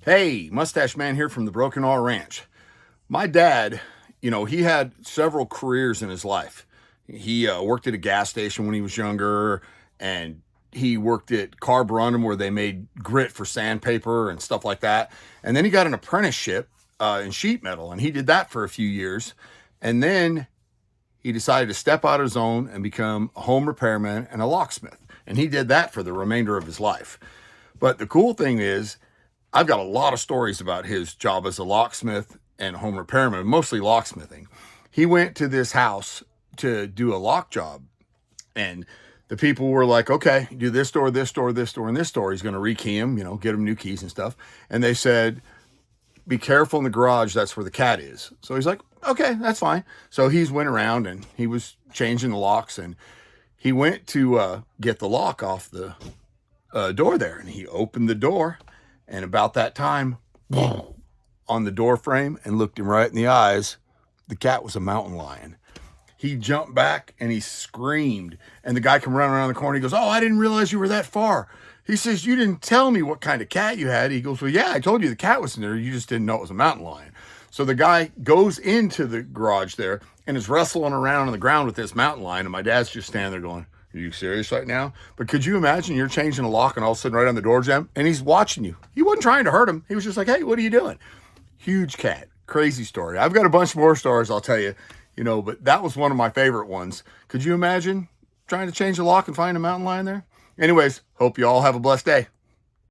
Hey, Mustache Man here from the Broken Arrow Ranch. My dad, he had several careers in his life. He worked at a gas station when he was younger, and he worked at Carb Rundum where they made grit for sandpaper and stuff like that. And then he got an apprenticeship in sheet metal, and he did that for a few years. And then he decided to step out of his own and become a home repairman and a locksmith. And he did that for the remainder of his life. But the cool thing is, I've got a lot of stories about his job as a locksmith and home repairman, mostly locksmithing. He went to this house to do a lock job, and the people were like, okay, do this door, this door, this door, and this door. He's going to rekey them, get them new keys and stuff. And they said, be careful in the garage. That's where the cat is. So he's like, okay, that's fine. So he's went around and he was changing the locks, and he went to get the lock off the door there, and he opened the door. And about that time, on the door frame and looked him right in the eyes, the cat was a mountain lion. He jumped back and he screamed. And the guy come running around the corner. He goes, oh, I didn't realize you were that far. He says, you didn't tell me what kind of cat you had. He goes, well, yeah, I told you the cat was in there. You just didn't know it was a mountain lion. So the guy goes into the garage there and is wrestling around on the ground with this mountain lion. And my dad's just standing there going, are you serious right now? But could you imagine you're changing a lock and all of a sudden right on the door jam and he's watching you? He wasn't trying to hurt him. He was just like, hey, what are you doing? Huge cat. Crazy story. I've got a bunch more stories I'll tell you, but that was one of my favorite ones. Could you imagine trying to change a lock and find a mountain lion there? Anyways, hope you all have a blessed day.